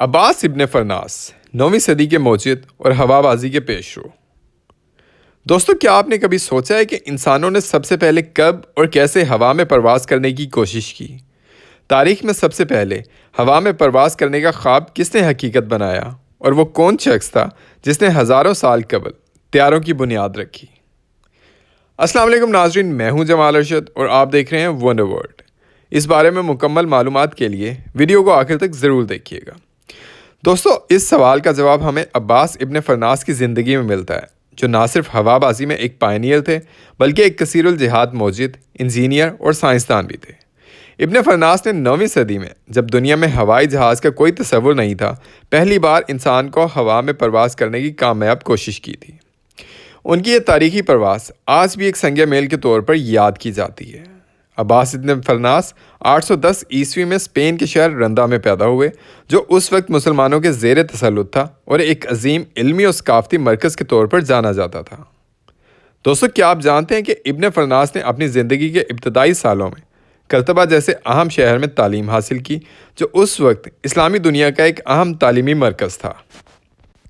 عباس ابن فرناس 9ویں صدی کے موجد اور ہوا بازی کے پیش رو۔ دوستو، کیا آپ نے کبھی سوچا ہے کہ انسانوں نے سب سے پہلے کب اور کیسے ہوا میں پرواز کرنے کی کوشش کی؟ تاریخ میں سب سے پہلے ہوا میں پرواز کرنے کا خواب کس نے حقیقت بنایا، اور وہ کون شخص تھا جس نے ہزاروں سال قبل طیاروں کی بنیاد رکھی؟ السلام علیکم ناظرین، میں ہوں جمال ارشد اور آپ دیکھ رہے ہیں ونڈر ورلڈ۔ اس بارے میں مکمل معلومات کے لیے ویڈیو کو آخر تک ضرور دیکھیے گا۔ دوستو، اس سوال کا جواب ہمیں عباس ابن فرناس کی زندگی میں ملتا ہے، جو نہ صرف ہوا بازی میں ایک پائنیئر تھے بلکہ ایک کثیر الجہاد موجد، انجینئر اور سائنسدان بھی تھے۔ ابن فرناس نے 9ویں صدی میں، جب دنیا میں ہوائی جہاز کا کوئی تصور نہیں تھا، پہلی بار انسان کو ہوا میں پرواز کرنے کی کامیاب کوشش کی تھی۔ ان کی یہ تاریخی پرواز آج بھی ایک سنگ میل کے طور پر یاد کی جاتی ہے۔ عباس ابن فرناس 810 عیسوی میں اسپین کے شہر رندا میں پیدا ہوئے، جو اس وقت مسلمانوں کے زیر تسلط تھا اور ایک عظیم علمی اور ثقافتی مرکز کے طور پر جانا جاتا تھا۔ دوستو، کیا آپ جانتے ہیں کہ ابن فرناس نے اپنی زندگی کے ابتدائی سالوں میں کرتبہ جیسے اہم شہر میں تعلیم حاصل کی، جو اس وقت اسلامی دنیا کا ایک اہم تعلیمی مرکز تھا۔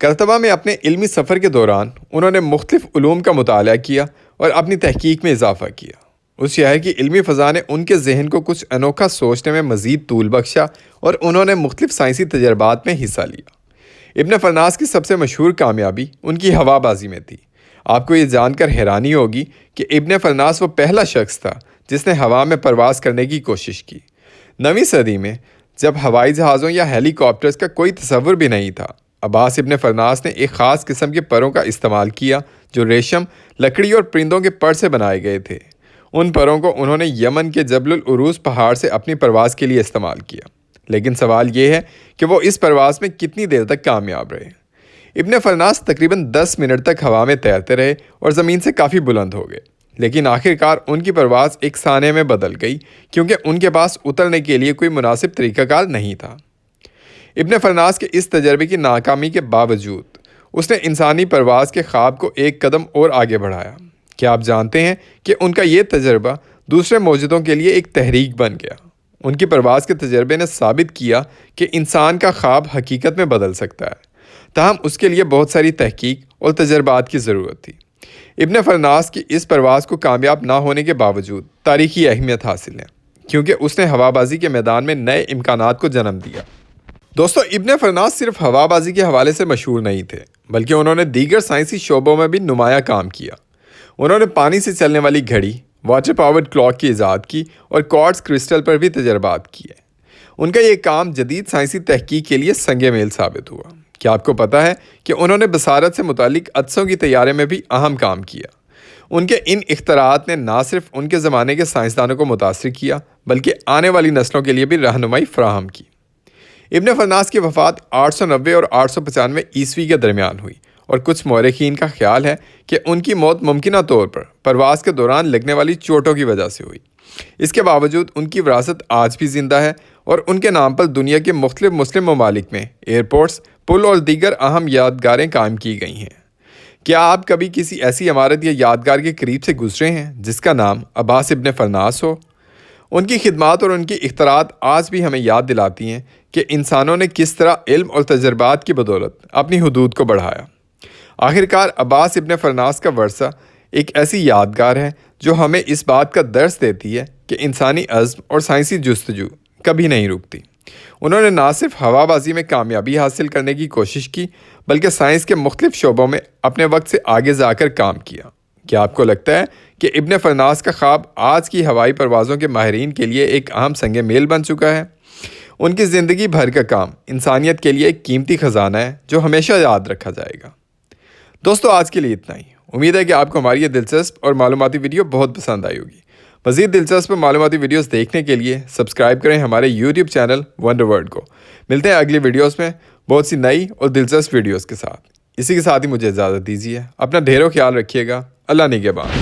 کرتبہ میں اپنے علمی سفر کے دوران انہوں نے مختلف علوم کا مطالعہ کیا اور اپنی تحقیق میں اضافہ کیا۔ اس شہر کی علمی فضا نے ان کے ذہن کو کچھ انوکھا سوچنے میں مزید طول بخشا اور انہوں نے مختلف سائنسی تجربات میں حصہ لیا۔ ابن فرناس کی سب سے مشہور کامیابی ان کی ہوا بازی میں تھی۔ آپ کو یہ جان کر حیرانی ہوگی کہ ابن فرناس وہ پہلا شخص تھا جس نے ہوا میں پرواز کرنے کی کوشش کی۔ 9ویں صدی میں جب ہوائی جہازوں یا ہیلی کاپٹرز کا کوئی تصور بھی نہیں تھا، عباس ابن فرناس نے ایک خاص قسم کے پروں کا استعمال کیا جو ریشم، لکڑی اور پرندوں کے پر سے بنائے گئے تھے۔ ان پروں کو انہوں نے یمن کے جبل العروس پہاڑ سے اپنی پرواز کے لیے استعمال کیا، لیکن سوال یہ ہے کہ وہ اس پرواز میں کتنی دیر تک کامیاب رہے۔ ابن فرناس تقریباً 10 منٹ تک ہوا میں تیرتے رہے اور زمین سے کافی بلند ہو گئے، لیکن آخرکار ان کی پرواز ایک سانحے میں بدل گئی کیونکہ ان کے پاس اترنے کے لیے کوئی مناسب طریقہ کار نہیں تھا۔ ابن فرناس کے اس تجربے کی ناکامی کے باوجود اس نے انسانی پرواز کے خواب کو ایک قدم اور آگے بڑھایا۔ کیا آپ جانتے ہیں کہ ان کا یہ تجربہ دوسرے موجودوں کے لیے ایک تحریک بن گیا؟ ان کی پرواز کے تجربے نے ثابت کیا کہ انسان کا خواب حقیقت میں بدل سکتا ہے، تاہم اس کے لیے بہت ساری تحقیق اور تجربات کی ضرورت تھی۔ ابن فرناس کی اس پرواز کو کامیاب نہ ہونے کے باوجود تاریخی اہمیت حاصل ہے، کیونکہ اس نے ہوا بازی کے میدان میں نئے امکانات کو جنم دیا۔ دوستو، ابن فرناس صرف ہوا بازی کے حوالے سے مشہور نہیں تھے، بلکہ انہوں نے دیگر سائنسی شعبوں میں بھی نمایاں کام کیا۔ انہوں نے پانی سے چلنے والی گھڑی، واٹر پاورڈ کلاک کی ایجاد کی اور کوارٹز کرسٹل پر بھی تجربات کیے۔ ان کا یہ کام جدید سائنسی تحقیق کے لیے سنگ میل ثابت ہوا۔ کیا آپ کو پتہ ہے کہ انہوں نے بصارت سے متعلق عدسوں کی تیاری میں بھی اہم کام کیا؟ ان کے ان اختراعات نے نہ صرف ان کے زمانے کے سائنسدانوں کو متاثر کیا بلکہ آنے والی نسلوں کے لیے بھی رہنمائی فراہم کی۔ ابن فرناس کی وفات 890 اور 895 عیسوی کے درمیان ہوئی، اور کچھ مورخین کا خیال ہے کہ ان کی موت ممکنہ طور پر پرواز کے دوران لگنے والی چوٹوں کی وجہ سے ہوئی۔ اس کے باوجود ان کی وراثت آج بھی زندہ ہے اور ان کے نام پر دنیا کے مختلف مسلم ممالک میں ایئرپورٹس، پل اور دیگر اہم یادگاریں قائم کی گئی ہیں۔ کیا آپ کبھی کسی ایسی عمارت یا یادگار کے قریب سے گزرے ہیں جس کا نام عباس ابن فرناس ہو؟ ان کی خدمات اور ان کی اختراعات آج بھی ہمیں یاد دلاتی ہیں کہ انسانوں نے کس طرح علم اور تجربات کی بدولت اپنی حدود کو بڑھایا۔ آخرکار عباس ابن فرناس کا ورثہ ایک ایسی یادگار ہے جو ہمیں اس بات کا درس دیتی ہے کہ انسانی عزم اور سائنسی جستجو کبھی نہیں رکتی۔ انہوں نے نہ صرف ہوا بازی میں کامیابی حاصل کرنے کی کوشش کی بلکہ سائنس کے مختلف شعبوں میں اپنے وقت سے آگے جا کر کام کیا۔ کیا آپ کو لگتا ہے کہ ابن فرناس کا خواب آج کی ہوائی پروازوں کے ماہرین کے لیے ایک اہم سنگ میل بن چکا ہے؟ ان کی زندگی بھر کا کام انسانیت کے لیے ایک قیمتی خزانہ ہے جو ہمیشہ یاد رکھا جائے گا۔ دوستو، آج کے لیے اتنا ہی۔ امید ہے کہ آپ کو ہماری یہ دلچسپ اور معلوماتی ویڈیو بہت پسند آئی ہوگی۔ مزید دلچسپ معلوماتی ویڈیوز دیکھنے کے لیے سبسکرائب کریں ہمارے یوٹیوب چینل ونڈر ورلڈ کو۔ ملتے ہیں اگلی ویڈیوز میں بہت سی نئی اور دلچسپ ویڈیوز کے ساتھ۔ اسی کے ساتھ ہی مجھے اجازت دیجیے۔ اپنا ڈھیروں خیال رکھیے گا۔ اللہ نگہبان۔